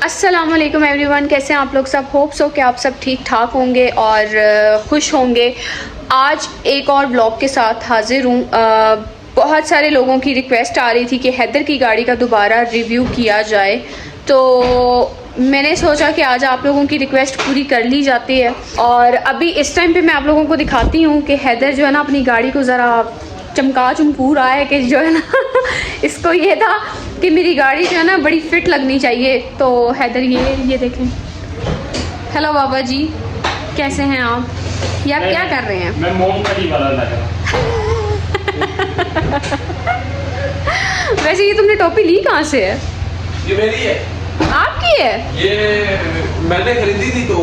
अस्सलाम वालेकुम एवरीवन, कैसे हैं आप लोग सब। होप सो कि आप सब ठीक ठाक होंगे और खुश होंगे। आज एक और ब्लॉग के साथ हाजिर हूँ। बहुत सारे लोगों की रिक्वेस्ट आ रही थी कि हैदर की गाड़ी का दोबारा रिव्यू किया जाए, तो मैंने सोचा कि आज आप लोगों की रिक्वेस्ट पूरी कर ली जाती है। और अभी इस टाइम पे मैं आप लोगों को दिखाती हूँ कि हैदर जो है ना अपनी गाड़ी को ज़रा चमका चमकू रहा है कि जो है ना इसको ये था कि मेरी गाड़ी जो है ना बड़ी फिट लगनी चाहिए। तो हैदर ये देखें। हेलो बाबा जी, कैसे हैं आप? ये आप क्या कर रहे हैं? मैं मोमबत्ती वाला लग रहा। वैसे ये तुमने टोपी ली कहाँ से है? ये मेरी है। आपकी है? ये मैंने खरीदी थी तो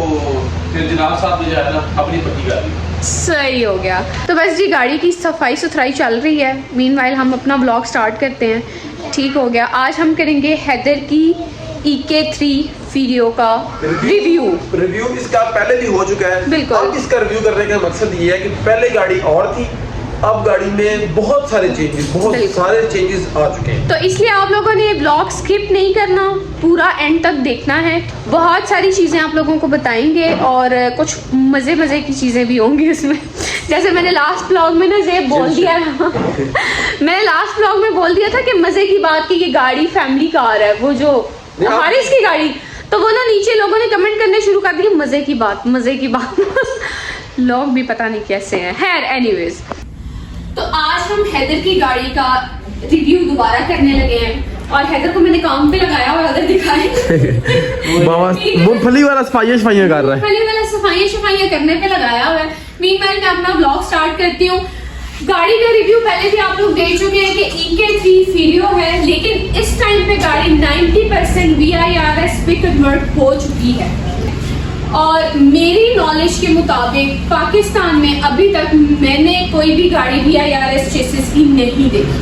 फिर जनाब साहब ने जो है ना अपनी पट्टी कर दी। सही हो गया। तो बस जी गाड़ी की सफाई सुथराई चल रही है। मीनवाइल हम अपना ब्लॉग स्टार्ट करते हैं। ठीक हो गया। आज हम करेंगे हैदर की EK3 वीडियो का रिव्यू। इसका पहले भी हो चुका है। बिल्कुल। अब इसका रिव्यू करने का मकसद ये है कि पहले गाड़ी और थी, अब गाड़ी में बहुत सारे चेंजेस आ चुके हैं। तो इसलिए आप लोगों ने ब्लॉग स्किप नहीं करना, पूरा एंड तक देखना है। बहुत सारी चीज़ें आप लोगों को बताएंगे और कुछ मज़े की चीज़ें भी होंगी उसमें। जैसे मैंने लास्ट ब्लॉग में ना ज़ेब बोल दिया था मैंने लास्ट ब्लॉग में बोल दिया था कि मज़े की बात की ये गाड़ी फैमिली कार है, वो जो हारिस की गाड़ी। तो वो ना नीचे लोगों ने कमेंट करने शुरू कर दिए मज़े की बात लोग भी पता नहीं कैसे हैं। खैर एनीवेज, तो आज हम हैदर की गाड़ी का रिव्यू दोबारा करने लगे हैं और हैदर को मैंने काम पे लगाया और अगर दिखाए मूंगफली वाला सफाइयां कर रहा है। मूंगफली वाला सफाइयां करने पे लगाया हुआ है। मीनवाइल मैं अपना ब्लॉग स्टार्ट करती हूँ। गाड़ी का रिव्यू पहले भी आप लोग देख चुके हैं कि EK3 वीडियो है, लेकिन इस टाइम पे गाड़ी 90% VIRS पे कन्वर्ट हो चुकी है। और मेरी नॉलेज के मुताबिक पाकिस्तान में अभी तक मैंने कोई भी गाड़ी VIRS चेसिस की नहीं देखी।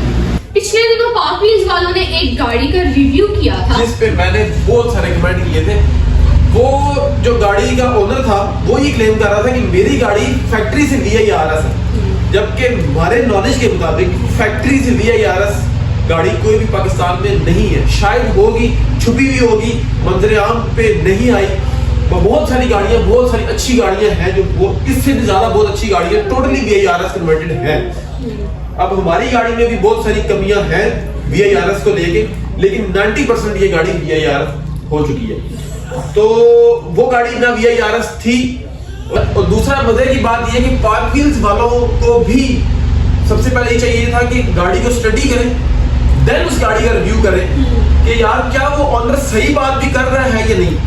पिछले दिनों पापीज वालों ने एक गाड़ी का रिव्यू किया था जिस पे मैंने बहुत सारे कमेंट किए थे। वो जो गाड़ी का ओनर था वो ये क्लेम कर रहा था कि मेरी गाड़ी फैक्ट्री से VIRS है, जबकि हमारे नॉलेज के मुताबिक फैक्ट्री से VIRS गाड़ी कोई भी पाकिस्तान में नहीं है। शायद होगी, छुपी हुई होगी, मंजर आम पे नहीं आई। बहुत सारी गाड़ियां, बहुत सारी अच्छी गाड़ियां हैं जो वो इससे भी ज्यादा बहुत अच्छी गाड़ियां टोटली VIRS कन्वर्टेड है। अब हमारी गाड़ी में भी बहुत सारी कमियां हैं VIRS को लेके, लेकिन 90% ये गाड़ी VIRS हो चुकी है। तो वो गाड़ी ना VIRS थी। और दूसरा मजे की बात ये कि पार्क व्हील्स वालों को भी सबसे पहले ये चाहिए था कि गाड़ी को स्टडी करें, देन उस गाड़ी का रिव्यू करें कि यार क्या वो ऑनर सही बात भी कर रहा है कि नहीं।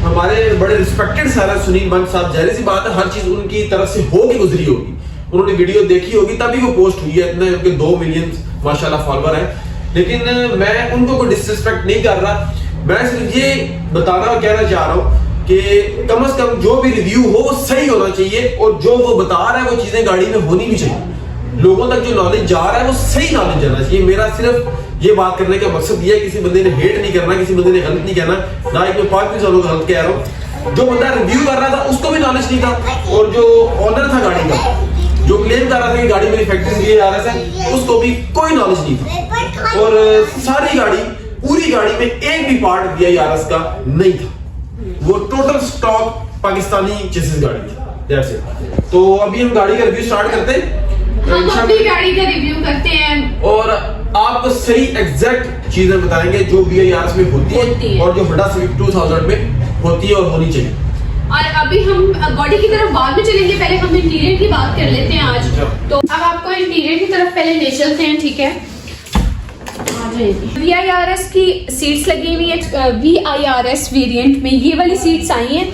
हमारे बड़े रिस्पेक्टेड सारा सुनील बंद साहब, जाहिर सी बात है हर चीज उनकी तरफ से होगी, गुजरी होगी, उन्होंने वीडियो देखी होगी तभी वो पोस्ट हुई है। इतने उनके 2 मिलियन माशाल्लाह फॉलोअर है। लेकिन मैं उनको कोई डिसरिस्पेक्ट नहीं कर रहा, मैं सिर्फ ये बताना और कहना चाह रहा हूँ कि कम से कम जो भी रिव्यू हो वो सही होना चाहिए और जो वो बता रहा है वो चीजें गाड़ी में होनी भी चाहिए। लोगों तक जो नॉलेज जा रहा है वो सही नॉलेज जाना चाहिए। मेरा सिर्फ ये बात करने का मकसद ये है, किसी बंदे ने हेट नहीं करना, किसी बंदे ने गलत नहीं कहना, ना ही मैं पार्क वालों का गलत कह रहा हूँ। जो बंदा रिव्यू कर रहा था उसको भी नॉलेज नहीं था और जो ऑनर था गाड़ी का जो क्लेम कर रहा था कि गाड़ी मेरी फैक्ट्री से VIRS है, उसको भी कोई नॉलेज नहीं था। और सारी गाड़ी, पूरी गाड़ी में एक भी पार्ट VIRS का नहीं था। वो टोटल स्टॉक पाकिस्तानी चेसिस गाड़ी थी। That's it। तो अभी हम गाड़ी का रिव्यू स्टार्ट करते हैं। हम अपनी गाड़ी का रिव्यू करते हैं और आपको सही एग्जैक्ट चीजें बताएंगे जो VIRS में होती है और जो होंडा सिविक 2000 में होती है और होनी चाहिए। और अभी हम बॉडी की तरफ बाद में चलेंगे, पहले हम इंटीरियर की बात कर लेते हैं आज। तो अब आपको इंटीरियर की तरफ पहले ले चलते हैं, ठीक है। VIRS की सीट्स लगी हुई है, VIRS वेरिएंट में ये वाली सीट्स आई हैं।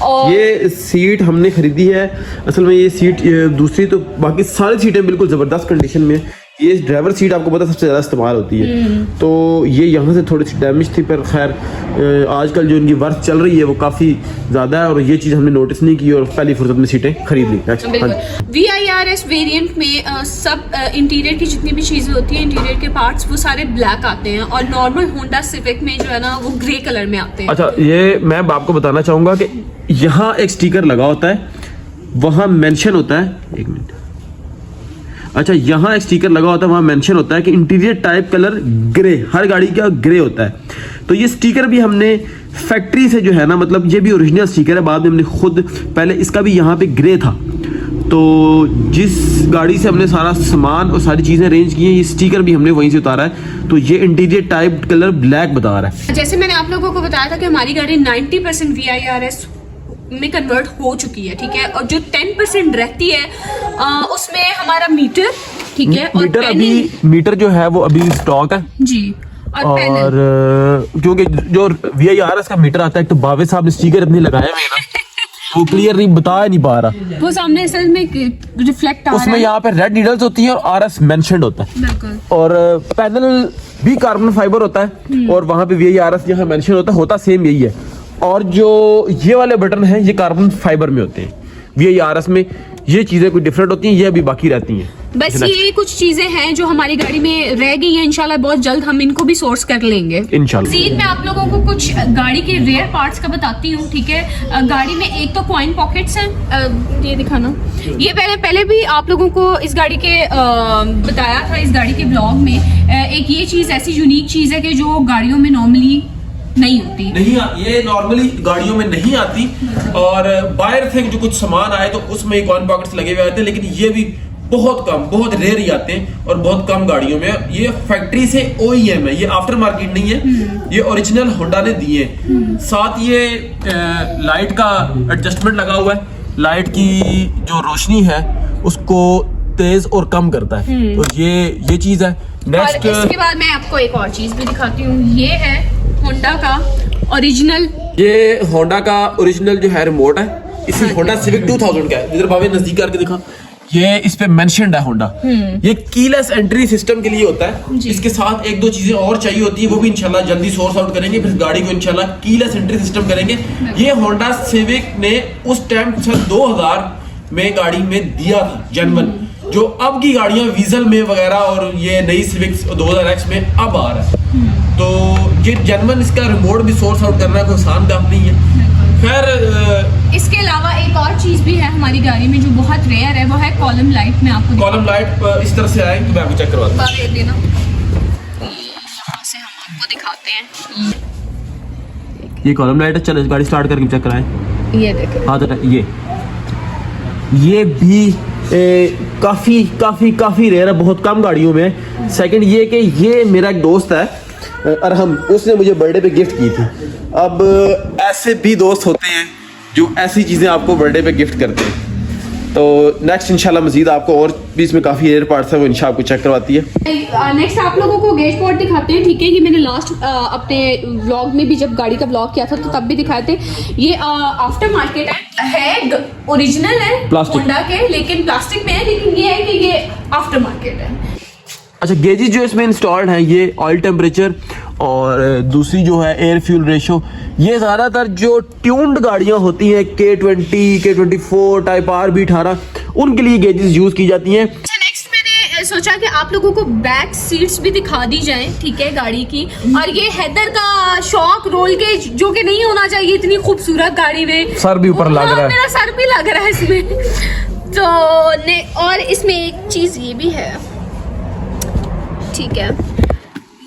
और ये सीट हमने खरीदी है, असल में ये सीट दूसरी तो बाकी सारी सीटें बिल्कुल ज़बरदस्त कंडीशन में। ये ड्राइवर सीट आपको पता सबसे ज़्यादा इस्तेमाल होती है, तो ये यहाँ से थोड़ी सी डैमेज थी, पर खैर आजकल जो इनकी वर्थ चल रही है वो काफ़ी ज़्यादा है और ये चीज़ हमने नोटिस नहीं की और पहली फुर्सत में सीटें खरीद ली। VIRS वेरिएंट में सब इंटीरियर की जितनी भी चीज़ें होती हैं, इंटीरियर के पार्ट्स वो सारे ब्लैक आते हैं और नॉर्मल होंडा सिविक में जो है ना वो ग्रे कलर में आते हैं। अच्छा, ये मैं आपको बताना चाहूँगा कि यहाँ एक स्टिकर लगा होता है, वहाँ मेंशन होता है, एक मिनट, अच्छा यहाँ एक स्टिकर लगा होता है, वहाँ मेंशन होता है कि इंटीरियर टाइप कलर ग्रे, हर गाड़ी का ग्रे होता है। तो ये स्टिकर भी हमने फैक्ट्री से जो है ना, मतलब ये भी ओरिजिनल स्टिकर है, बाद में हमने खुद, पहले इसका भी यहाँ पे ग्रे था, तो जिस गाड़ी से हमने सारा सामान और सारी चीज़ें अरेंज की हैं, ये स्टिकर भी हमने वहीं से उतारा है। तो ये इंटीरियर टाइप कलर ब्लैक बता रहा है। जैसे मैंने आप लोगों को बताया था कि हमारी गाड़ी 90% VIRS में कन्वर्ट हो चुकी है, ठीक है, और जो 10% रहती है उसमें हमारा मीटर, ठीक है, और मीटर अभी मीटर जो है वो अभी स्टॉक है जी, और क्योंकि जो VIRS का मीटर आता है, तो बावे साहब ने स्टिकर अपने लगाए हुए हैं ना, वो क्लियर नहीं बता नहीं पा रहा, वो सामने असल में रिफ्लेक्ट आ रहा है। उसमें यहाँ पे रेड नीडल्स होती हैं और RS मेंशन्ड होता है, बिल्कुल, और पैनल भी कार्बन फाइबर होता है, और वहाँ पे VIRS यहाँ मेंशन होता सेम यही है। और जो ये वाले बटन हैं ये कार्बन फाइबर में होते हैं, VIRS में ये चीजें कुछ डिफरेंट होती हैं, ये अभी बाकी रहती हैं। बस ये कुछ चीजें हैं जो हमारी गाड़ी में रह गई हैं, इंशाल्लाह बहुत जल्द हम इनको भी सोर्स कर लेंगे इंशाल्लाह। मज़ीद मैं आप लोगों को कुछ गाड़ी के रेयर पार्ट्स का बताती हूँ, ठीक है। गाड़ी में एक तो कॉइन पॉकेट्स हैं, ये दिखाना, ये पहले भी आप लोगों को इस गाड़ी के बताया था, इस गाड़ी के ब्लॉग में। एक ये चीज ऐसी यूनिक चीज है कि जो गाड़ियों में नॉर्मली नहीं होती, ये नॉर्मली गाड़ियों में नहीं आती, और बाहर से जो कुछ सामान आए तो उसमें कॉइन पॉकेट्स लगे हुए आते हैं, लेकिन ये भी बहुत कम, बहुत रेयर ही आते हैं और बहुत कम गाड़ियों में। ये फैक्ट्री से OEM है, ये आफ्टर मार्केट नहीं है, ये ओरिजिनल होंडा ने दिए हैं। साथ ये लाइट का एडजस्टमेंट लगा हुआ है, लाइट की जो रोशनी है उसको तेज और कम करता है, तो ये चीज है। नेक्स्ट, और इसके बाद मैं आपको एक और चीज भी दिखाती हूँ, ये है होंडा का ओरिजिनल, ये होंडा का ओरिजिनल जो है रिमोट है, इसी होंडा सिविक 2000 का है, इधर भाभी नजदीक करके दिखा, ये इस पे मेंशन्ड है होंडा। ये कीलेस एंट्री सिस्टम के लिए होता है, इसके साथ एक दो चीजें और चाहिए होती है, वो भी इंशाल्लाह जल्दी सोर्स आउट करेंगे, फिर गाड़ी को इंशाल्लाह कीलेस एंट्री सिस्टम करेंगे। ये होंडा सिविक ने उस टाइम 2000 में गाड़ी में दिया था जेन्युइन, जो अब की गाड़ियां वीजल में वगैरह और ये नई सिविक 2000X में अब आ रहा है, तो ये जेन्युइन इसका रिमोट भी सोर्स आउट करना कोई आसान काम नहीं है। खैर इसके अलावा एक और चीज भी है हमारी गाड़ी में जो बहुत रेयर है, वो है कॉलम लाइट। मैं आपको कॉलम लाइट इस तरह से आएगी, मैं आपको चेक करवाता हूं। देना, यहाँ से हम आपको दिखाते हैं, ये कॉलम लाइट है, चलो इस गाड़ी स्टार्ट करके चेक कराएं। ये देखो, हाँ तो ये भी काफी रेयर है, बहुत कम गाड़ियों में है। सेकंड ये कि ये मेरा एक दोस्त है अरहम, उसने मुझे बर्थडे पे गिफ्ट की थी। अब ऐसे भी दोस्त होते हैं जो ऐसी चीजें आपको बर्थडे पे गिफ्ट करते हैं। तो नेक्स्ट इंशाल्लाह मजीद आपको और भी इसमें काफी रेयर पार्ट्स है, वो इंशाल्लाह आपको चेक करवाती है। नेक्स्ट आप लोगों को गेज पॉट दिखाते हैं, ठीक है। ये मैंने लास्ट अपने व्लॉग में भी जब गाड़ी का व्लॉग किया था तो तब भी दिखाए थे। ये आफ्टर मार्केट है ओरिजिनल है प्लास्टिक होंडा के, लेकिन प्लास्टिक में है, लेकिन ये है कि ये आफ्टर मार्केट है। अच्छा, गेजेस जो इसमें इंस्टॉल्ड हैं, ये ऑयल टेम्परेचर और दूसरी जो है एयर फ्यूल रेशो, ये ज़्यादातर जो ट्यून्ड गाड़ियां होती हैं K20, K24, टाइप RB18, उनके लिए गेजेस यूज़ की जाती हैं। अच्छा, नेक्स्ट मैंने सोचा कि आप लोगों को बैक सीट्स भी दिखा दी जाएं, ठीक है, गाड़ी की। और ये हैदर का शॉक रोल के जो कि नहीं होना चाहिए इतनी खूबसूरत गाड़ी में, सर भी ऊपर लग रहा है, मेरा सर भी लग रहा है इसमें। तो और इसमें एक चीज ये भी है, ठीक है,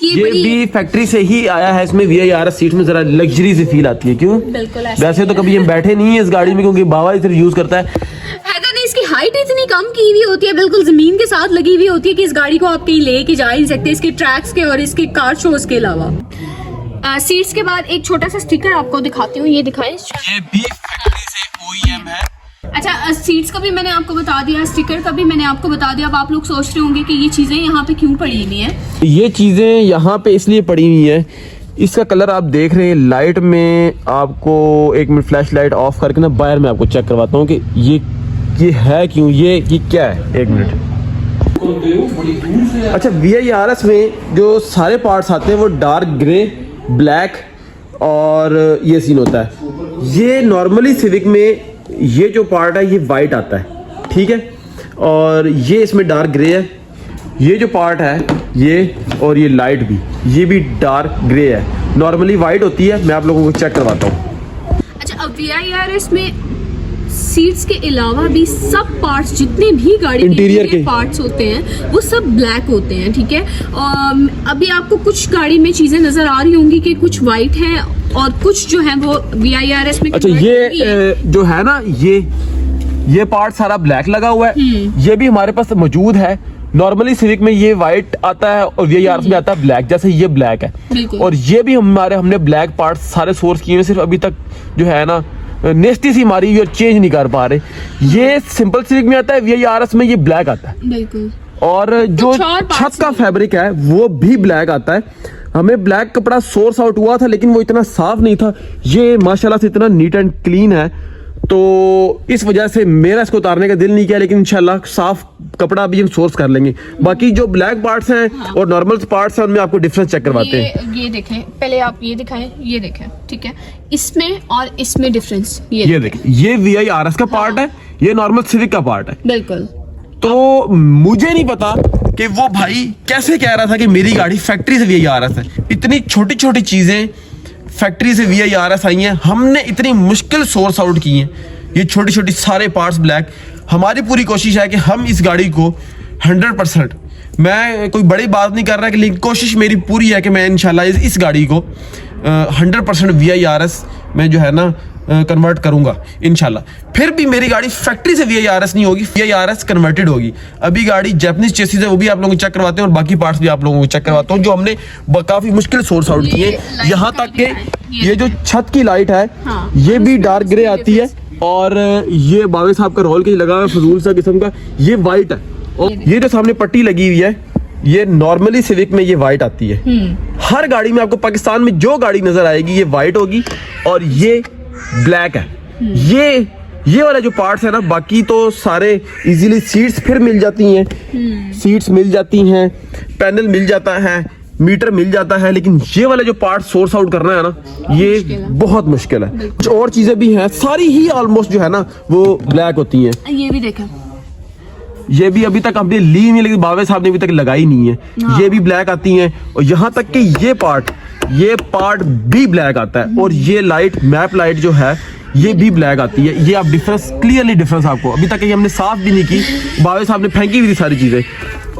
ये भी फैक्ट्री से ही आया है। इसमें VIRS सीट में जरा लग्जरी से फील आती है, क्यों? बिल्कुल ऐसा वैसे तो कभी हम बैठे नहीं है इस गाड़ी में, क्योंकि बाबा इधर यूज करता है। हैदर ने इसकी हाइट इतनी कम की हुई होती है, बिल्कुल जमीन के साथ लगी हुई होती है कि इस गाड़ी को आप कहीं लेके जा ही नहीं सकते, इसके ट्रैक्स के और इसके कार शोज के अलावा। सीट्स के बाद एक छोटा सा स्टिकर आपको दिखाती हूँ, ये दिखाएं। ये भी फैक्ट्री से OEM है। अच्छा, सीट्स का भी मैंने आपको बता दिया, स्टिकर का भी मैंने आपको बता दिया। अब आप लोग सोच रहे होंगे कि ये चीजें यहाँ पे क्यों पड़ी हुई हैं। ये चीजें यहाँ पे इसलिए पड़ी हुई है, इसका कलर आप देख रहे हैं लाइट में। आपको एक मिनट फ्लैश लाइट ऑफ करके ना बाहर में आपको चेक करवाता हूँ कि ये है क्यों, ये क्या है। एक मिनट। अच्छा, VIRS में जो सारे पार्ट्स आते हैं वो डार्क ग्रे, ब्लैक और ये सीन होता है। ये नॉर्मली सिविक में ये जो पार्ट है ये वाइट आता है, ठीक है, और ये इसमें डार्क ग्रे है। ये जो पार्ट है ये, और ये लाइट भी, ये भी डार्क ग्रे है। नॉर्मली वाइट होती है, मैं आप लोगों को चेक करवाता हूँ। अच्छा, अब VIRS में सीट्स के अलावा भी सब पार्ट्स जितने भी गाड़ी इंटीरियर के पार्ट्स होते हैं वो सब ब्लैक होते हैं, ठीक है। अभी आपको कुछ गाड़ी में चीजें नजर आ रही होंगी कि कुछ वाइट है और कुछ जो है वो VIRS में। अच्छा, ये जो है ना, ये पार्ट सारा ब्लैक लगा हुआ है, ये भी हमारे पास मौजूद है। नॉर्मली सिविक में ये व्हाइट आता है और VIRS में आता है ब्लैक, जैसे ये ब्लैक है। और ये भी हमने ब्लैक पार्ट सारे सोर्स किए हैं, सिर्फ अभी तक जो है ना नेस्टी सी हमारी ये चेंज नहीं कर पा रहे। ये सिंपल सिविक में आता है, VIRS में ये ब्लैक आता है। बिल्कुल। और जो छत का फैब्रिक है वो भी ब्लैक आता है। हमें ब्लैक कपड़ा सोर्स आउट हुआ था, लेकिन वो इतना साफ नहीं था। ये माशाल्लाह से इतना नीट एंड क्लीन है, तो इस वजह से मेरा इसको उतारने का दिल नहीं किया, लेकिन इंशाल्लाह साफ कपड़ा भी हम सोर्स कर लेंगे। बाकी जो ब्लैक पार्ट्स हैं और नॉर्मल पार्ट्स हैं उनमें आपको डिफरेंस चेक करवाते हैं। ये देखें, पहले आप ये दिखाएं, ये देखें, ठीक है, इसमें और इसमें डिफरेंस ये देखें। ये VIRS का पार्ट है, ये नॉर्मल सिविक का पार्ट है। बिल्कुल। तो मुझे नहीं पता कि वो भाई कैसे कह रहा था कि मेरी गाड़ी फैक्ट्री से VIRS है। इतनी छोटी छोटी चीजें फैक्ट्री से VIRS आई हैं, हमने इतनी मुश्किल सोर्स आउट की हैं। ये छोटी छोटी सारे पार्ट्स ब्लैक। हमारी पूरी कोशिश है कि हम इस गाड़ी को 100%, मैं कोई बड़ी बात नहीं कर रहा, लेकिन कोशिश मेरी पूरी है कि मैं इंशाल्लाह इस गाड़ी को 100% VIRS में जो है ना कन्वर्ट करूंगा इंशाल्लाह। फिर भी मेरी गाड़ी फैक्ट्री से VIRS नहीं होगी, VIRS कन्वर्टेड होगी। अभी गाड़ी जैपनीज चेसिस है, वो भी आप लोगों को चेक करवाते हैं और बाकी पार्ट्स भी आप लोगों को चेक करवाता हूँ, जो हमने काफी मुश्किल सोर्स आउट किए। यहाँ तक के ये जो छत की लाइट है, ये भी डार्क ग्रे आती है, और ये बावे साहब का रोल के लगा हुआ फजूल सा किस्म का, ये वाइट है। और ये जो सामने पट्टी लगी हुई है, ये नॉर्मली सिविक में ये वाइट आती है। हर गाड़ी में आपको पाकिस्तान में जो गाड़ी नजर आएगी ये वाइट होगी, और ये ब्लैक है। ये वाले जो पार्ट्स है ना, बाकी तो सारे इजीली सीट्स फिर मिल जाती हैं, सीट्स मिल जाती हैं, पैनल मिल जाता है, मीटर मिल जाता है, लेकिन ये वाले जो पार्ट सोर्स आउट करना है ना, ये बहुत मुश्किल है। कुछ और चीजें भी हैं, सारी ही ऑलमोस्ट जो है ना वो ब्लैक होती हैं। ये भी देखें, ये भी अभी तक हमने ली नहीं, लेकिन बावे साहब ने अभी तक लगाई नहीं है। ये भी ब्लैक आती हैं, और यहाँ तक कि ये पार्ट भी ब्लैक आता है। और ये लाइट, मैप लाइट जो है, ये भी ब्लैक आती है। ये आप डिफरेंस, क्लियरली डिफरेंस आपको अभी तक ये हमने साफ भी नहीं की, बावे साहब ने फेंकी हुई थी सारी चीजें।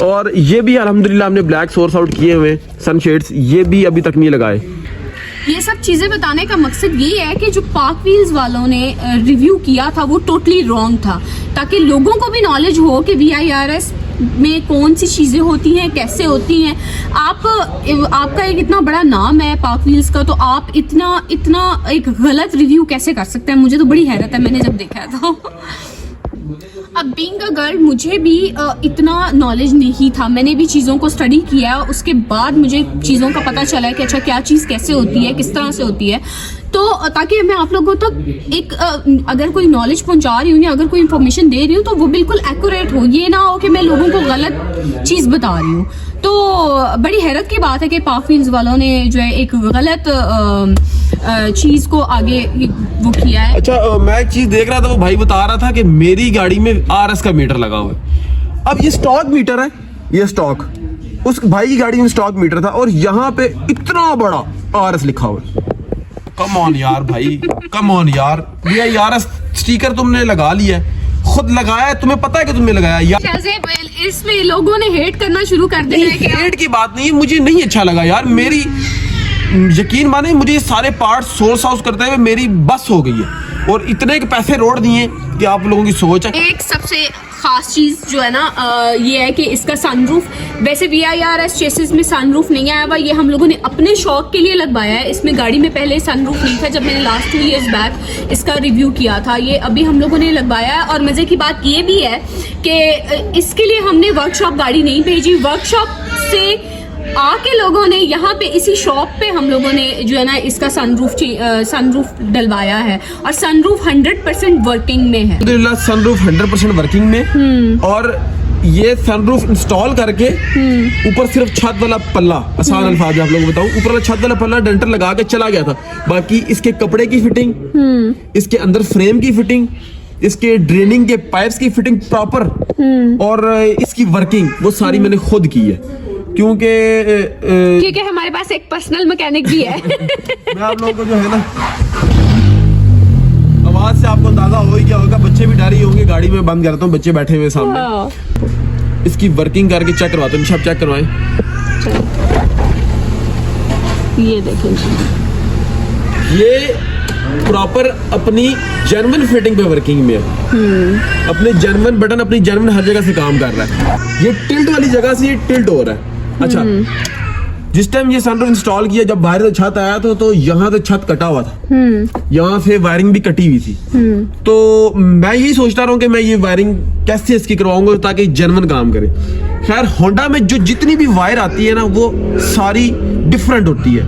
और ये भी अल्हम्दुलिल्लाह हमने ब्लैक सोर्स आउट किए हुए सनशेड्स, ये भी अभी तक नहीं लगाए। ये सब चीजें बताने का मकसद ये है कि जो पाक व्हील्स वालों ने रिव्यू किया था वो टोटली रॉन्ग था, ताकि लोगों को भी नॉलेज हो कि VIRS में कौन सी चीजें होती हैं, कैसे होती हैं। आपका एक इतना बड़ा नाम है पाक व्हील्स का, तो आप इतना एक गलत रिव्यू कैसे कर सकते हैं? मुझे तो बड़ी हैरत है मैंने जब देखा था। अब बीइंग अ गर्ल मुझे भी इतना नॉलेज नहीं था, मैंने भी चीज़ों को स्टडी किया, उसके बाद मुझे चीज़ों का पता चला कि अच्छा क्या चीज़ कैसे होती है, किस तरह से होती है। तो ताकि मैं आप लोगों तक एक अगर कोई नॉलेज पहुंचा रही हूँ या अगर कोई इन्फॉर्मेशन दे रही हूँ तो वो बिल्कुल एक्यूरेट हो, ये ना हो कि मैं लोगों को गलत चीज़ बता रही हूँ। तो बड़ी हैरत की बात है कि पाक व्हील्स वालों ने जो है एक गलत चीज को आगे वो किया है। अच्छा, मैं एक चीज देख रहा था, वो भाई बता रहा था कि मेरी गाड़ी में RS का मीटर लगा हुआ है। अब ये स्टॉक मीटर है, ये स्टॉक, उस भाई की गाड़ी में स्टॉक मीटर था, और यहाँ पे इतना बड़ा RS लिखा हुआ है। कम ऑन यार भाई, कम ऑन यार, ये RS स्टिकर तुमने लगा लिया है, खुद लगाया है, तुम्हें पता है कि तुमने लगाया यार। इसमें लोगों ने हेट करना शुरू कर दिया है। हेट की बात नहीं, मुझे नहीं अच्छा लगा यार। मेरी यकीन माने, मुझे ये सारे पार्ट सोर्स आउट करते हुए मेरी बस हो गई है, और इतने के पैसे रोड दिए कि आप लोगों की सोच है। एक सबसे खास चीज जो है ना ये है कि इसका सनरूफ, वैसे VIRS चेसिस में सनरूफ नहीं आया हुआ, ये हम लोगों ने अपने शौक के लिए लगवाया है। इसमें गाड़ी में पहले सनरूफ नहीं था, जब मैंने लास्ट 2 years बैक इसका रिव्यू किया था, ये अभी हम लोगों ने लगवाया है। और मजे की बात ये भी है कि इसके लिए हमने वर्कशॉप गाड़ी नहीं भेजी, वर्कशॉप से आके लोगों ने यहाँ पे इसी शॉप पे हम लोगों ने जो है ना इसका सनरूफ डलवाया है, और सनरूफ 100% वर्किंग में है। अल्हम्दुलिल्लाह सनरूफ 100% वर्किंग में, और ये सनरूफ इंस्टॉल करके ऊपर सिर्फ छत वाला पल्ला, आसान अल्फाज में आप लोगों को बताऊं, ऊपर वाला छत वाला पल्ला डेंटर लगा के चला गया था। बाकी इसके कपड़े की फिटिंग, इसके अंदर फ्रेम की फिटिंग, इसके ड्रेनिंग के पाइप्स की फिटिंग प्रॉपर, और इसकी वर्किंग वो सारी मैंने खुद की है, क्योंकि हमारे पास एक पर्सनल मैकेनिक भी है। मैं आप लोगों को जो है ना, आवाज से आपको अंदाजा हो ही गया होगा, बच्चे भी डर ही होंगे, गाड़ी में बंद करता हूँ, बच्चे बैठे हुए सामने। हाँ। इसकी वर्किंग करके चेक करवाता हूँ, सब चेक करवाएं। ये देखें जी, ये प्रॉपर अपनी जेन्युइन फिटिंग पे वर्किंग में है। अपने जेन्युइन बटन, अपनी जेन्युइन हर जगह से काम कर रहा है। ये टिल्ट वाली जगह से ये टिल्ट हो रहा है। अच्छा, जिस टाइम ये सनरूफ इंस्टॉल किया, जब बाहर से छत आया तो यहाँ से छत कटा हुआ था, यहाँ से वायरिंग भी कटी हुई थी। तो मैं यही सोचता रहा हूँ कि मैं ये वायरिंग कैसे इसकी करवाऊंगा ताकि जेन्युइन काम करे। खैर, होंडा में जो जितनी भी वायर आती है ना, वो सारी डिफरेंट होती है,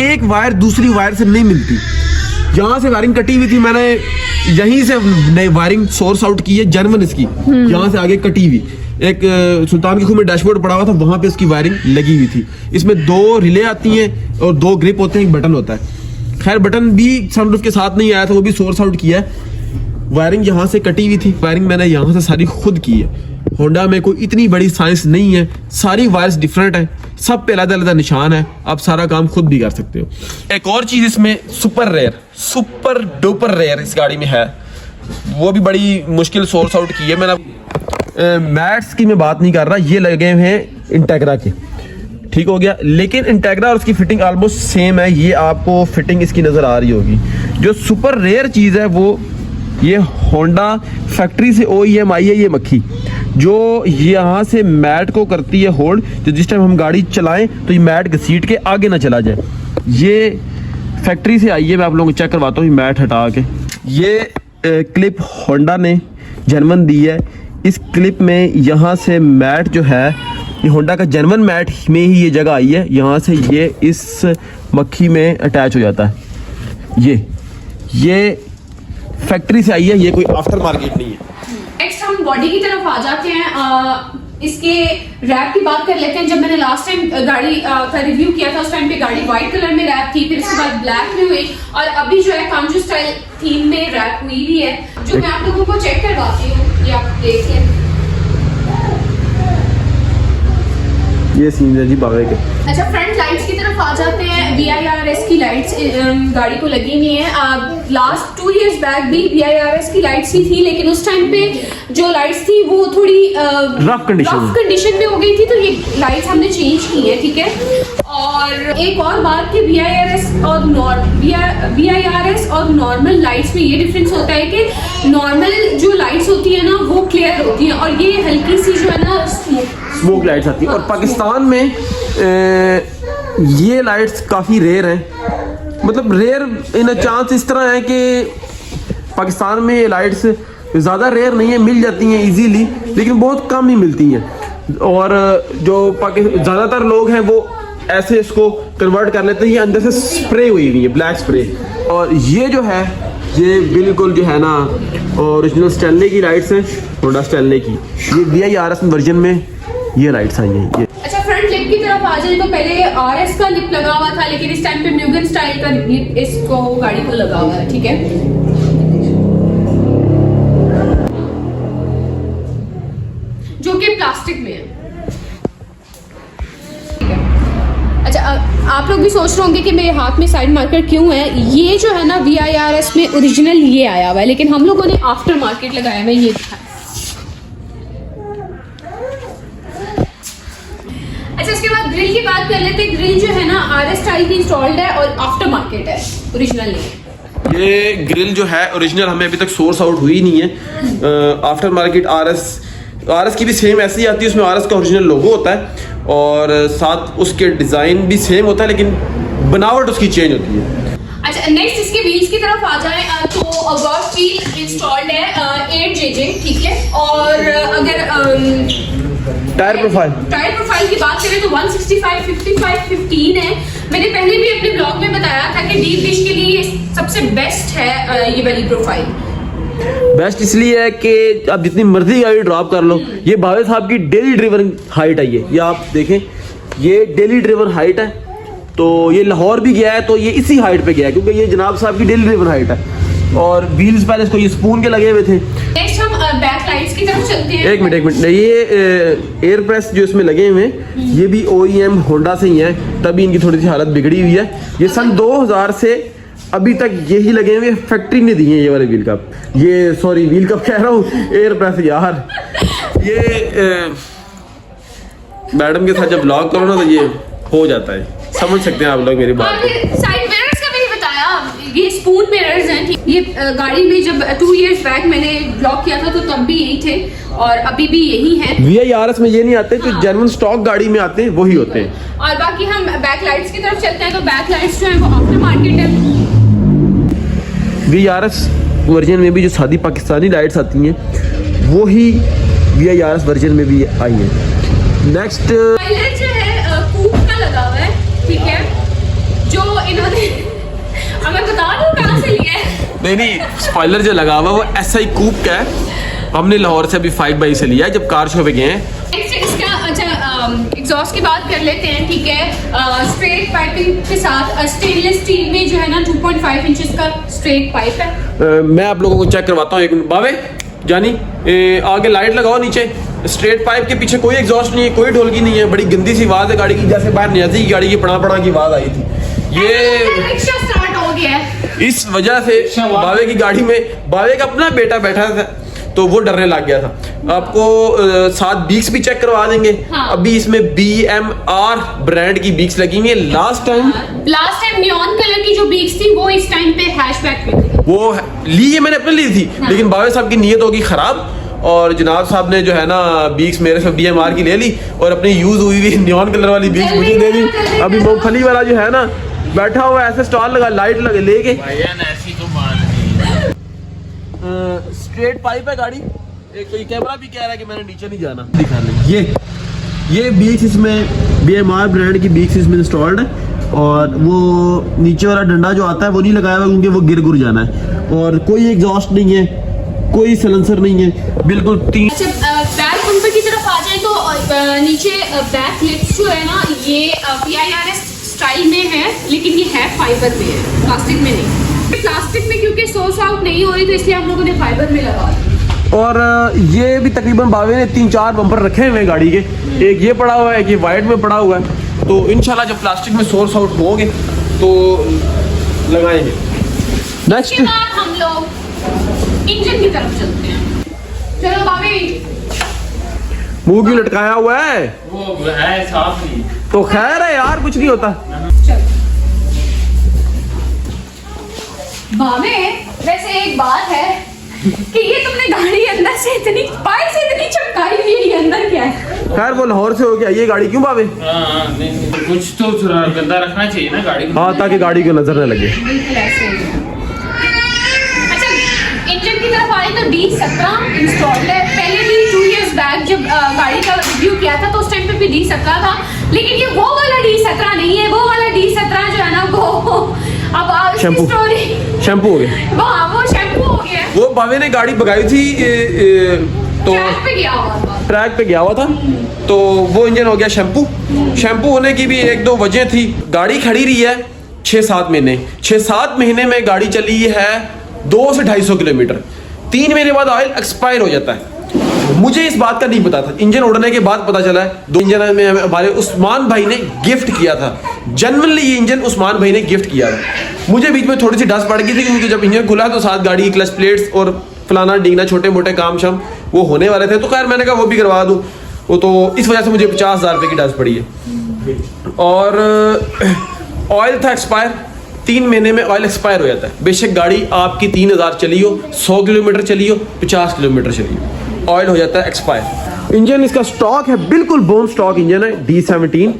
एक वायर दूसरी वायर से नहीं मिलती। यहाँ से वायरिंग कटी हुई थी, मैंने यहीं से नई वायरिंग सोर्स आउट की है जेन्युइन इसकी। यहाँ से आगे कटी हुई, एक सुल्तान की खूह में डैशबोर्ड पड़ा हुआ था, वहां पे उसकी वायरिंग लगी हुई थी। इसमें 2 रिले आती हैं और 2 ग्रिप होते हैं, एक बटन होता है। खैर, बटन भी सनरूफ के साथ नहीं आया था, वो भी सोर्स आउट किया है। वायरिंग यहाँ से कटी हुई थी, वायरिंग मैंने यहाँ से सारी खुद की है। होंडा में कोई इतनी बड़ी साइंस नहीं है, सारी वायर्स डिफरेंट है, सब पे अलग अलग निशान है, आप सारा काम खुद भी कर सकते हो। एक और चीज इसमें सुपर डुपर रेयर इस गाड़ी में है, वो भी बड़ी मुश्किल सोर्स आउट की है मैंने। मैट्स की मैं बात नहीं कर रहा, ये लगे हुए हैं इंटेग्रा के, ठीक हो गया। लेकिन इंटेग्रा और उसकी फिटिंग ऑलमोस्ट सेम है, ये आपको फिटिंग इसकी नजर आ रही होगी। जो सुपर रेयर चीज है वो ये होंडा फैक्ट्री से OEM आई है, ये मक्खी जो यहाँ से मैट को करती है होल्ड, तो जिस टाइम हम गाड़ी चलाएं तो ये मैट घसीट के आगे ना चला जाए। ये फैक्ट्री से आई है, मैं आप लोगों को चेक करवाता हूँ मैट हटा के। ये क्लिप होंडा ने जेन्युइन दी है। इस क्लिप में यहाँ से मैट जो है, ये होंडा का जेन्युइन मैट में ही ये जगह आई है, यहाँ से ये इस मक्खी में अटैच हो जाता है। ये फैक्ट्री से आई है, ये कोई आफ्टर मार्केट नहीं है। नेक्स्ट हम बॉडी की तरफ आ जाते हैं। इसके रैप की बात कर लेते हैं। जब मैंने लास्ट टाइम गाड़ी का रिव्यू किया था, उस टाइम पे गाड़ी व्हाइट कलर में रैप थी, फिर इसके बाद ब्लैक में हुई, और अभी जो है कांजू स्टाइल थीम में रैप हुई भी है, जो मैं आप लोगों को चेक करवाती हूँ, ये आप देख लें। ये सीन है जी बावे के। अच्छा, फ्रंट लाइट्स की तरफ आ जाते हैं। VIRS की लाइट्स गाड़ी को लगी हुई है। लास्ट 2 years बैक भी VIRS की लाइट्स ही थी, लेकिन उस टाइम पे जो लाइट्स थी वो थोड़ी रफ कंडीशन में हो गई थी, तो ये लाइट्स हमने चेंज की है, ठीक है। और एक और बात कि VIRS और नॉर्मल लाइट्स में ये डिफरेंस होता है कि नॉर्मल जो लाइट्स होती है ना, वो क्लियर होती हैं, और ये हल्की सी जो है ना स्मोक लाइट्स आती है। और पाकिस्तान में ये लाइट्स काफ़ी रेयर हैं, मतलब रेयर इन अ चांस इस तरह है कि पाकिस्तान में ये लाइट्स ज़्यादा रेयर नहीं है, मिल जाती हैं इजीली, लेकिन बहुत कम ही मिलती हैं। और जो ज़्यादातर लोग हैं वो ऐसे इसको कन्वर्ट कर लेते हैं, ये अंदर से स्प्रे हुई हुई है, ब्लैक स्प्रे। और ये जो है, ये बिल्कुल जो है ना ओरिजिनल स्टैनले की लाइट्स हैं, होंडा स्टैनले की। ये VIRS वर्जन में ये लाइट्स आई हैं। ये अच्छा, फ्रंट लिप की तरफ आ जाए तो पहले RS का लिप लगा हुआ था, लेकिन इस टाइम पे म्यूगन स्टाइल का लिप इसको गाड़ी को लगा हुआ है, ठीक है। जो कि प्लास्टिक में है, ठीक है। अच्छा, आप लोग भी सोच रहे होंगे कि मेरे हाथ में साइड मार्कर क्यों है। ये जो है ना VIRS में ओरिजिनल ये आया हुआ है, लेकिन हम लोगों ने आफ्टर मार्केट लगाया हुआ है, ये दिखा। अच्छा, इसके बाद ग्रिल की बात कर लेते हैं। ग्रिल जो है ना RS स्टाइल की इंस्टॉल्ड है और आफ्टर मार्केट है, ओरिजिनल नहीं है। ये ग्रिल जो है ओरिजिनल हमें अभी तक सोर्स आउट हुई नहीं है। आफ्टर मार्केट RS की भी सेम ऐसी ही आती है, उसमें RS का ओरिजिनल लोगो होता है और साथ उसके डिज़ाइन भी सेम होता है, लेकिन बनावट उसकी चेंज होती है। अच्छा, नेक्स्ट इसके व्हील्स की तरफ आ जाए तो गॉड व्हील इंस्टॉल्ड है 8JJ, ठीक है। और अगर टायर प्रोफाइल की बात करें तो 165, 55, 15 है। मैंने पहले भी अपने ब्लॉग में बताया था कि डीप डिश के लिए सबसे बेस्ट है ये वाली प्रोफाइल। बेस्ट इसलिए है कि आप जितनी मर्जी गाड़ी ड्रॉप कर लो, ये भावे साहब की डेली ड्रिवन हाइट है। ये आप देखें, ये डेली ड्रिवन हाइट है, तो ये लाहौर भी गया है तो ये इसी हाइट पे गया है, क्योंकि ये जनाब साहब की डेली ड्रिवन हाइट है। और व्हील्स पहले इसको ये स्पून के लगे हुए थे। नेक्स्ट हम बैक लाइट्स की तरफ चलते हैं। एक मिनट, ये एयर प्रेस जो इसमें लगे हुए हैं, ये भी OEM होंडा से ही है, तभी इनकी थोड़ी सी हालत बिगड़ी हुई है। ये सन 2000 से अभी तक यही लगे हुए, फैक्ट्री ने दिए ये वाले व्हील कप, ये सॉरी व्हील कप कह रहा हूँ, एयर प्रेस यार। ये मैडम के साथ जब ब्लॉग करो ना तो ये हो जाता है, समझ सकते हैं आप लोग मेरी बात को। साइड मिरर्स का मैंने बताया, ये स्पून मिरर्स हैं। ये गाड़ी में जब 2 इयर्स बैक मैंने ब्लॉग किया था तो तब भी यही थे और अभी भी यही हैं। VIRS में ये नहीं आते, जो जेन्युइन स्टॉक गाड़ी में आते हैं वही होते हैं। और बाकी हम बैक लाइट्स की तरफ चलते हैं तो बैक लाइट्स जो है वो आफ्टर मार्केट है। VIRS वर्जन में भी जो सादी पाकिस्तानी लाइट्स आती हैं वो ही VIRS वर्जन में भी आई है। नेक्स्ट स्पॉइलर जो है कूप का लगा हुआ है, ठीक है, जो इन्होंने अब मैं बता दूं कहाँ से लिया है। नहीं, स्पॉइलर जो लगा हुआ वो SI कूप का है, हमने लाहौर से अभी 5x से लिया है जब कार शो पे गए हैं। इसका अच्छा एग्जॉस्ट की बात कर लेते हैं, ठीक है। स्ट्रेट पाइपिंग के साथ स्टेनलेस स्टील में जो है ना 2.5 इंचेस का स्ट्रेट पाइप है। मैं आप लोगों को चेक करवाता हूँ एक मिनट। बावे जानी आगे लाइट लगाओ, नीचे स्ट्रेट पाइप के पीछे कोई एग्जॉस्ट नहीं है, कोई ढोलकी नहीं है, बड़ी गंदी सी आवाज है गाड़ी की, जैसे बाहर नियाजी की गाड़ी की पड़ा की आवाज आई थी। ये रिक्शा स्टार्ट हो गया है इस वजह से बावे की गाड़ी में बावे का अपना बेटा बैठा था तो वो डरने लग गया था। आपको साथ बीक्स भी चेक करवा देंगे। हाँ। अभी इसमें BMR ब्रांड की बीक्स लगी हुई है। लास्ट टाइम नियॉन कलर की जो बीक्स थी वो इस टाइम पे हैचबैक पे थी। वो ली है, मैंने अपने ली थी। हाँ। लेकिन बावे साहब की नीयत होगी खराब और जनाब साहब ने जो है ना बीक्स मेरे से BMR की ले ली और अपनी यूज हुई हुई नियॉन कलर वाली बीक्स मुझे दे दी। अभी मूंगफली वाला जो है ना बैठा हुआ ऐसे स्टॉल लगा लाइट लगे लेके स्ट्रेट पाइप है गाड़ी। एक कोई कैमरा भी कह रहा है कि मैंने नीचे नहीं जाना, दिखा ले। ये बीक्स इसमें BMR ब्रांड की बीक्स इसमें इंस्टॉल्ड है और वो नीचे वाला डंडा जो आता है वो नहीं लगाया हुआ क्योंकि वो गिर जाना है। और कोई एग्जॉस्ट नहीं है, कोई सलेंसर नहीं है, बिल्कुल 3। अच्छा बैक बम्पर की तरफ आ जाए तो नीचे बैक लिफ्ट जो है ना ये VIRS स्टाइल में है, लेकिन ये है फाइबर में है, प्लास्टिक में नहीं। प्लास्टिक में क्योंकि सोर्स आउट नहीं हो रही तो इसलिए हम लोगों ने फाइबर में लगा दिया। और ये भी तकरीबन बावे ने 3-4 बम्पर रखे हुए हैं गाड़ी के, एक ये पड़ा हुआ है, एक ये वाइट में पड़ा हुआ है। तो इंशाल्लाह जब प्लास्टिक में सोर्स आउट होंगे तो लगाएंगे। नेक्स्ट उसके बाद हम लोग इंजन की तरफ चलते हैं। चलो बाबे, मुंह क्यों लटकाया हुआ है? वो है साफ नहीं। तो खैर है यार, कुछ नहीं होता। चलो बाबे, वैसे एक बात है कि ये तुमने गाड़ी अंदर से इतनी बाहर से इतनी चमकाई हुई है, ये अंदर क्या है? खैर वो लाहौर से हो गया, ये गाड़ी क्यों बावे? हाँ, नहीं, कुछ तो थोड़ा गंदा रखना चाहिए ना गाड़ी को। हाँ, ताकि गाड़ी को नजर न लगे। बिल्कुल ऐसे ही है। अच्छा इंजन की तरफ आए तो D17 इंस्टॉल्ड है। पहले भी 2 इयर्स बैक जब गाड़ी का रिव्यू किया था तो उस टाइम पे भी D17 था, लेकिन ये वो वाला D17 नहीं है। वो वाला D17 जो है ना वो अब शैम्पू शैम्पू हो गया, वो शैम्पू हो गया। वो बावे ने गाड़ी भगाई थी तो ट्रैक पे गया हुआ था। ट्रैक पे गया हुआ था तो वो इंजन हो गया शैम्पू। शैम्पू होने की भी 1-2 वजह थी। गाड़ी खड़ी रही है 6-7 महीने। 6-7 महीने में गाड़ी चली है 200 से 250 किलोमीटर। 3 महीने बाद ऑयल एक्सपायर हो जाता है। मुझे इस बात का नहीं पता था, इंजन उड़ने के बाद पता चला है। 2 इंजन में हमारे उस्मान भाई ने गिफ्ट किया था। जनरली ये इंजन उस्मान भाई ने गिफ्ट किया था। मुझे बीच में थोड़ी सी डस पड़ गई थी क्योंकि जब इंजन खुला तो साथ गाड़ी की क्लच प्लेट्स और फलाना डीगना छोटे मोटे काम शाम वो होने वाले थे। तो खैर मैंने कहा वो भी करवा दूँ। वो तो इस वजह से मुझे 50,000 रुपये की डस पड़ी है। और ऑयल था एक्सपायर। 3 महीने में ऑयल एक्सपायर हो जाता है। बेशक गाड़ी आपकी 3,000 चली हो, 100 किलोमीटर चली हो, 50 किलोमीटर चली हो, ऑयल हो जाता है एक्सपायर। इंजन इसका स्टॉक है, बिल्कुल बोन स्टॉक इंजन है D17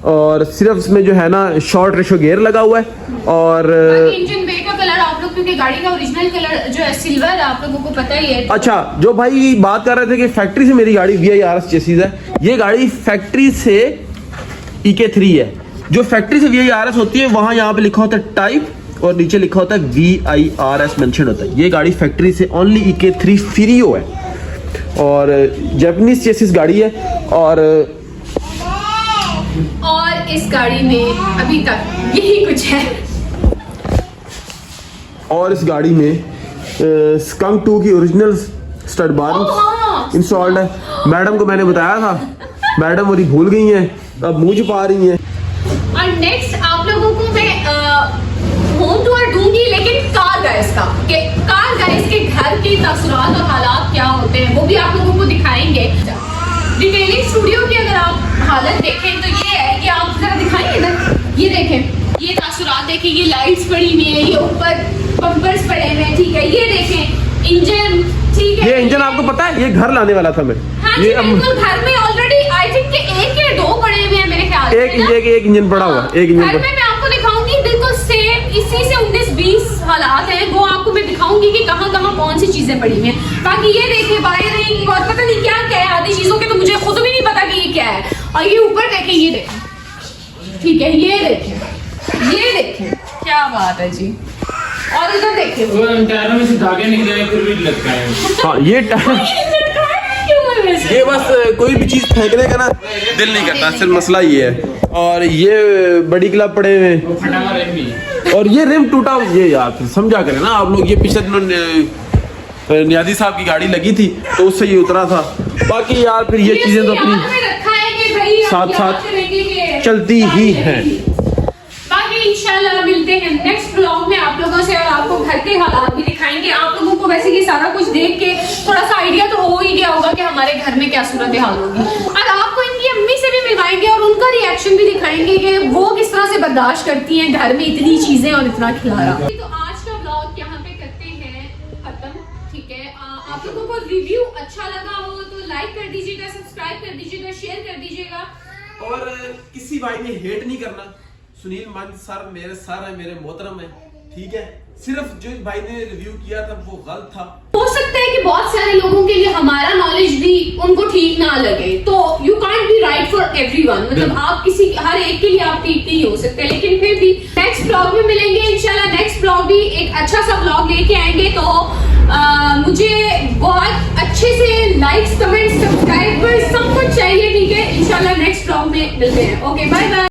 और सिर्फ इसमें जो है ना शॉर्ट रेशो गियर लगा हुआ है। और इंजन बे का कलर आप लोग, क्योंकि गाड़ी का ओरिजिनल कलर जो है सिल्वर है, आप लोगों को पता ही है। अच्छा, जो भाई बात कर रहे थे कि फैक्ट्री से मेरी गाड़ी VIRS चेसिस है, ये गाड़ी फैक्ट्री से EK3 है। जो फैक्ट्री से VIRS होती है वहां यहाँ पे लिखा होता है टाइप और नीचे लिखा होता है VIRS मेंशन होता है। ये गाड़ी फैक्ट्री से ओनली EK3 फिरियो है और जापानीज चेसिस गाड़ी है। और इस गाड़ी में अभी तक यही कुछ है। और इस गाड़ी में स्कंक 2 की ओरिजिनल स्टड बार इंस्टॉल्ड है। मैडम को मैंने बताया था, मैडम मेरी भूल गई हैं, अब मुंह छुपा रही हैं। और नेक्स्ट आप लोगों को मैं होम टूर दूंगी के तसरात और हालात क्या होते हैं वो भी आप लोगों को दिखाएंगे। डिटेलिंग स्टूडियो की अगर आप हालत देखें तो ये है, ये आप जरा दिखाएंगे इधर, ये देखें, ये तसरात देखें, ये लाइट्स पड़ी हुई है, ये ऊपर बम्पर्स पड़े हुए हैं, ठीक है, ये देखें इंजन, ठीक है। ये इंजन आपको पता है, ये घर लाने वाला था मैं। हाँ ये जी बिल्कुल, घर में ऑलरेडी आई थिंक कि एक या दो पड़े हुए हैं मेरे ख्याल से ना। एक इंजन पड़ा हुआ, एक इंजन घर में मैं आपको दिखाऊंगी बिल्कुल सेम इसी से 19-20 हालात हैं, वो आपको मैं दिखाऊंगी कि कहाँ कहाँ कौन सी चीजें पड़ी हुई हैं। बाकी ये देखिए वायरिंग और पता नहीं क्या क्या है, आधी चीजों के तो मुझे खुद भी नहीं पता कि ये क्या है। और ये ऊपर देखें, ये देखें, ठीक है, ये देखें, ये देखें, क्या बात है जी। और इधर देखिए वो टायरों में से धागे निकले हैं, फिर भी लगता है। हाँ ये बस कोई भी चीज फेंकने का ना दिल नहीं करता, सिर्फ मसला ये है। और ये बड़ी क्लब पड़े हुए वो फटा हुआ रिम भी। और ये रिम टूटा, ये यार समझा करें ना आप लोग। ये पिछले दिनों नियाजी साहब की गाड़ी लगी थी तो उससे ये उतरा था। बाकी यार फिर ये चीजें तो अपनी साथ साथ चलती ही हैं। बाकी इंशाल्लाह मिलते हैं नेक्स्ट ब्लॉग में आप लोगों से, और आपको घर के हालात भी दिखाएंगे। आप लोगों को वैसे ये सारा कुछ देख के थोड़ा सा आइडिया तो हो ही गया होगा कि हमारे घर में क्या सूरत हाल होगी। और आपको इनकी अम्मी से भी मिलवाएंगे और उनका रिएक्शन भी दिखाएंगे कि वो किस तरह से बर्दाश्त करती हैं घर में इतनी चीजें और इतना खिलाना। तो आज का ब्लॉग यहाँ पे करते हैं खत्म, ठीक है। आप लोगों को रिव्यू अच्छा लगा हो तो लाइक कर दीजिएगा, सब्सक्राइब कर दीजिएगा, शेयर कर दीजिएगा। और किसी भाई ने हेट नहीं करना। सुनील मंच सर है, मेरे मोहतरम है, ठीक है। सिर्फ जो भाई ने रिव्यू किया था वो गलत था। हो सकता है कि बहुत सारे लोगों के लिए हमारा नॉलेज भी उनको ठीक ना लगे, तो you can't be right for everyone. मतलब आप किसी हर एक के लिए आप ठीक नहीं हो सकते, लेकिन फिर भी नेक्स्ट ब्लॉग में मिलेंगे इंशाल्लाह। नेक्स्ट ब्लॉग भी एक अच्छा सा ब्लॉग लेके आएंगे। तो मुझे बहुत अच्छे से लाइक्स, कमेंट्स, सब्सक्राइबर्स सब कुछ चाहिए, ठीक है। इंशाल्लाह नेक्स्ट ब्लॉग में मिलते हैं। Okay, bye bye.